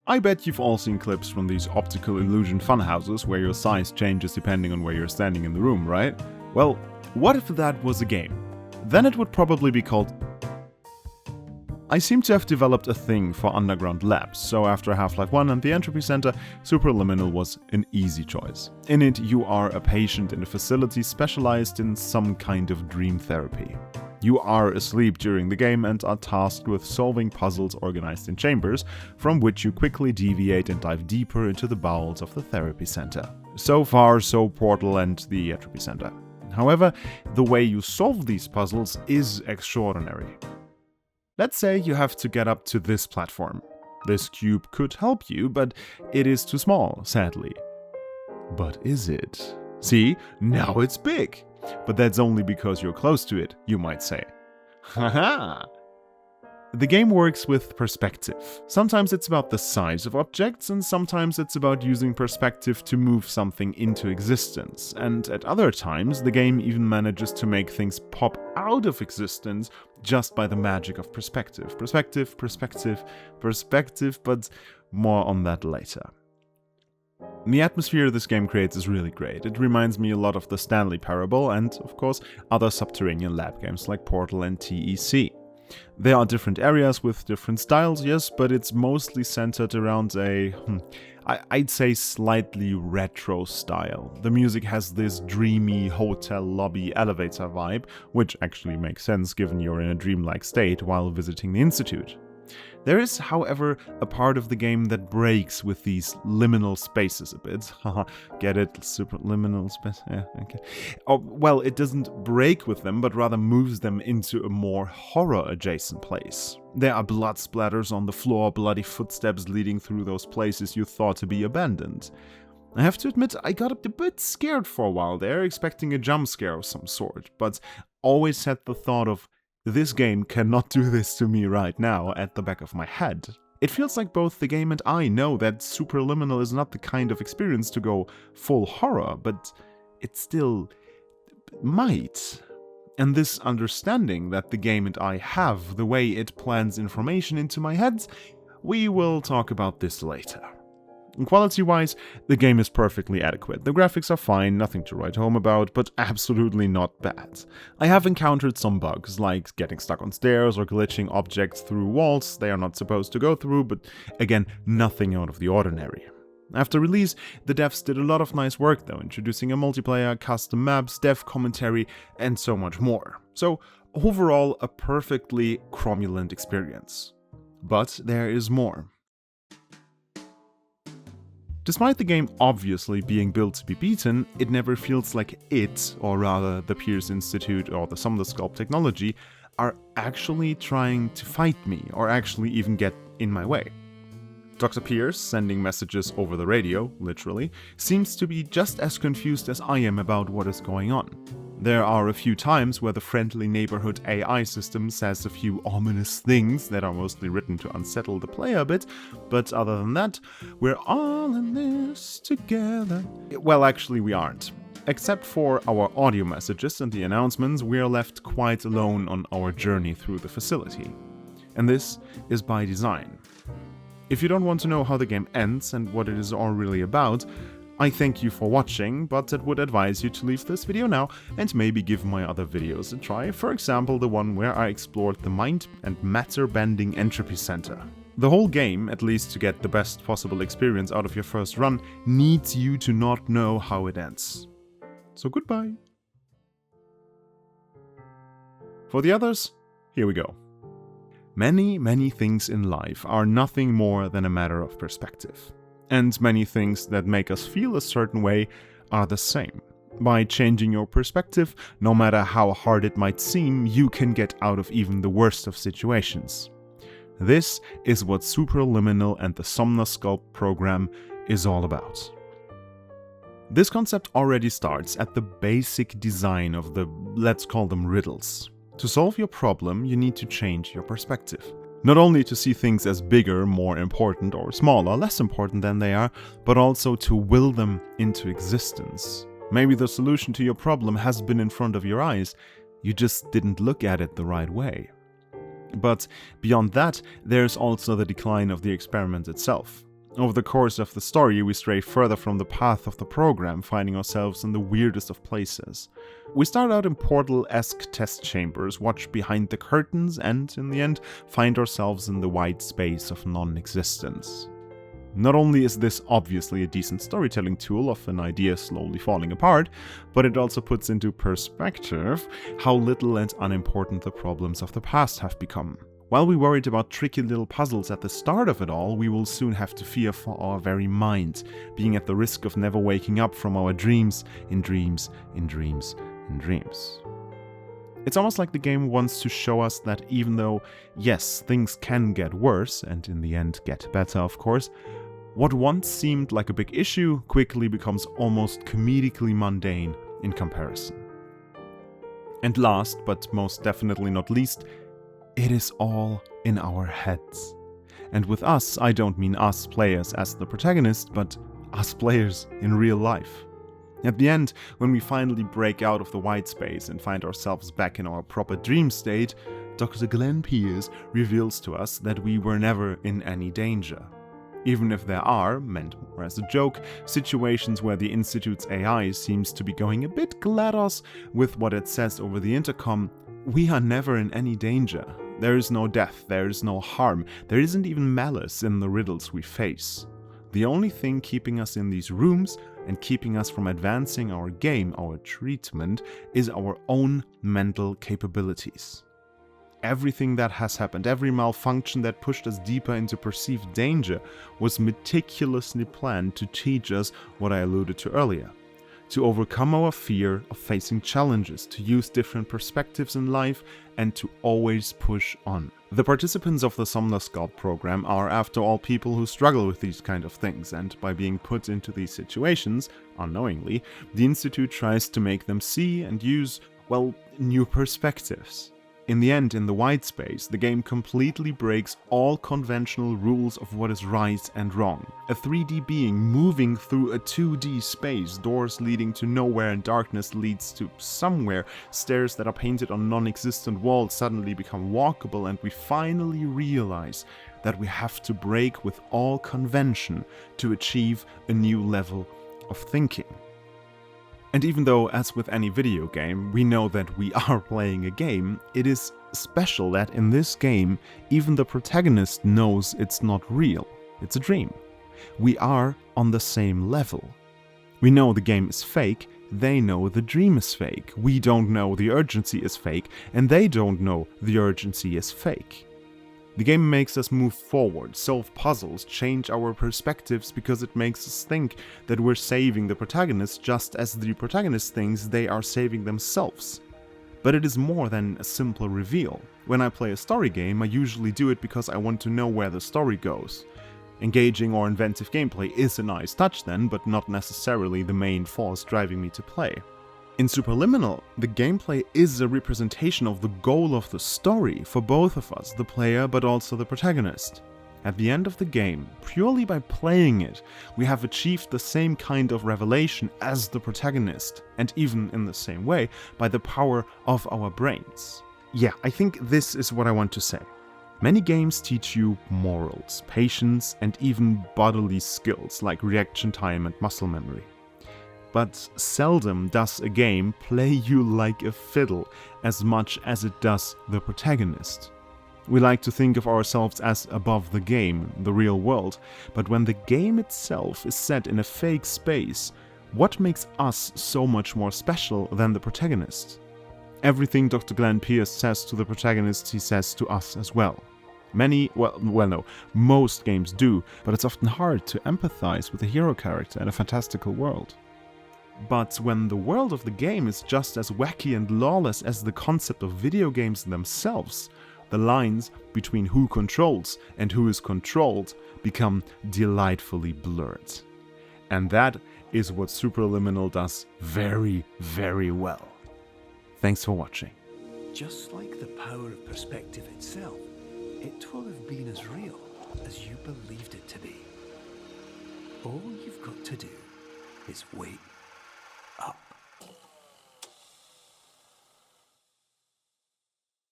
I bet you've all seen clips from these optical illusion funhouses where your size changes depending on where you're standing in the room, right? Well, what if that was a game? Then it would probably be called... I seem to have developed a thing for underground labs, so after Half-Life 1 and the Entropy Center, Superliminal was an easy choice. In it, you are a patient in a facility specialized in some kind of dream therapy. You are asleep during the game and are tasked with solving puzzles organized in chambers, from which you quickly deviate and dive deeper into the bowels of the therapy center. So far, so Portal and the Entropy Center. However, the way you solve these puzzles is extraordinary. Let's say you have to get up to this platform. This cube could help you, but it is too small, sadly. But is it? See, now it's big. But that's only because you're close to it, you might say. Haha! The game works with perspective. Sometimes it's about the size of objects, and sometimes it's about using perspective to move something into existence. And at other times, the game even manages to make things pop out of existence just by the magic of perspective. Perspective, but more on that later. The atmosphere this game creates is really great. It reminds me a lot of the Stanley Parable and, of course, other subterranean lab games like Portal and TEC. There are different areas with different styles, yes, but it's mostly centered around I'd say slightly retro style. The music has this dreamy hotel lobby elevator vibe, which actually makes sense given you're in a dreamlike state while visiting the Institute. There is, however, a part of the game that breaks with these liminal spaces a bit. Haha, get it? Superliminal space? Yeah, okay. Oh, well, it doesn't break with them, but rather moves them into a more horror-adjacent place. There are blood splatters on the floor, bloody footsteps leading through those places you thought to be abandoned. I have to admit, I got a bit scared for a while there, expecting a jump scare of some sort, but always had the thought of, this game cannot do this to me right now at the back of my head. It feels like both the game and I know that Superliminal is not the kind of experience to go full horror, but it still might. And this understanding that the game and I have, the way it plans information into my head, we will talk about this later. Quality-wise, the game is perfectly adequate. The graphics are fine, nothing to write home about, but absolutely not bad. I have encountered some bugs, like getting stuck on stairs or glitching objects through walls they are not supposed to go through, but again, nothing out of the ordinary. After release, the devs did a lot of nice work though, introducing a multiplayer, custom maps, dev commentary, and so much more. So, overall, a perfectly cromulent experience. But there is more. Despite the game obviously being built to be beaten, it never feels like it, or rather the Pierce Institute or the Somnosculpt technology, are actually trying to fight me, or actually even get in my way. Dr. Pierce, sending messages over the radio, literally, seems to be just as confused as I am about what is going on. There are a few times where the friendly neighborhood AI system says a few ominous things that are mostly written to unsettle the player a bit, but other than that, we're all in this together. Well, actually we aren't. Except for our audio messages and the announcements, we are left quite alone on our journey through the facility. And this is by design. If you don't want to know how the game ends and what it is all really about, I thank you for watching, but it would advise you to leave this video now and maybe give my other videos a try, for example the one where I explored the mind and matter-bending Entropy Center. The whole game, at least to get the best possible experience out of your first run, needs you to not know how it ends. So goodbye. For the others, here we go. Many things in life are nothing more than a matter of perspective. And many things that make us feel a certain way are the same. By changing your perspective, no matter how hard it might seem, you can get out of even the worst of situations. This is what Superliminal and the Somnosculpt program is all about. This concept already starts at the basic design of the, let's call them riddles. To solve your problem, you need to change your perspective. Not only to see things as bigger, more important, or smaller, less important than they are, but also to will them into existence. Maybe the solution to your problem has been in front of your eyes, you just didn't look at it the right way. But beyond that, there's also the decline of the experiment itself. Over the course of the story, we stray further from the path of the program, finding ourselves in the weirdest of places. We start out in Portal-esque test chambers, watch behind the curtains, and, in the end, find ourselves in the wide space of non-existence. Not only is this obviously a decent storytelling tool of an idea slowly falling apart, but it also puts into perspective how little and unimportant the problems of the past have become. While we worried about tricky little puzzles at the start of it all, we will soon have to fear for our very mind, being at the risk of never waking up from our dreams, in dreams, in dreams, in dreams. It's almost like the game wants to show us that even though, yes, things can get worse, and in the end get better, of course, what once seemed like a big issue quickly becomes almost comedically mundane in comparison. And last, but most definitely not least, it is all in our heads. And with us, I don't mean us players as the protagonist, but us players in real life. At the end, when we finally break out of the white space and find ourselves back in our proper dream state, Dr. Glenn Pierce reveals to us that we were never in any danger. Even if there are, meant more as a joke, situations where the Institute's AI seems to be going a bit GLaDOS with what it says over the intercom, we are never in any danger. There is no death, there is no harm, there isn't even malice in the riddles we face. The only thing keeping us in these rooms and keeping us from advancing our game, our treatment, is our own mental capabilities. Everything that has happened, every malfunction that pushed us deeper into perceived danger, was meticulously planned to teach us what I alluded to earlier. To overcome our fear of facing challenges, to use different perspectives in life, and to always push on. The participants of the Somnosculpt program are, after all, people who struggle with these kind of things, and by being put into these situations, unknowingly, the Institute tries to make them see and use, well, new perspectives. In the end, in the white space, the game completely breaks all conventional rules of what is right and wrong. A 3D being moving through a 2D space, doors leading to nowhere and darkness leads to somewhere, stairs that are painted on non-existent walls suddenly become walkable, and we finally realize that we have to break with all convention to achieve a new level of thinking. And even though, as with any video game, we know that we are playing a game, it is special that in this game, even the protagonist knows it's not real, it's a dream. We are on the same level. We know the game is fake, they know the dream is fake. We don't know the urgency is fake, and they don't know the urgency is fake. The game makes us move forward, solve puzzles, change our perspectives because it makes us think that we're saving the protagonist just as the protagonist thinks they are saving themselves. But it is more than a simple reveal. When I play a story game, I usually do it because I want to know where the story goes. Engaging or inventive gameplay is a nice touch then, but not necessarily the main force driving me to play. In Superliminal, the gameplay is a representation of the goal of the story for both of us, the player but also the protagonist. At the end of the game, purely by playing it, we have achieved the same kind of revelation as the protagonist, and even in the same way, by the power of our brains. Yeah, I think this is what I want to say. Many games teach you morals, patience, and even bodily skills like reaction time and muscle memory. But seldom does a game play you like a fiddle as much as it does the protagonist. We like to think of ourselves as above the game, the real world, but when the game itself is set in a fake space, what makes us so much more special than the protagonist? Everything Dr. Glenn Pierce says to the protagonist, he says to us as well. Most games do, but it's often hard to empathize with a hero character in a fantastical world. But when the world of the game is just as wacky and lawless as the concept of video games themselves, the lines between who controls and who is controlled become delightfully blurred. And that is what Superliminal does very, very well. Thanks for watching. Just like the power of perspective itself, it will have been as real as you believed it to be. All you've got to do is wait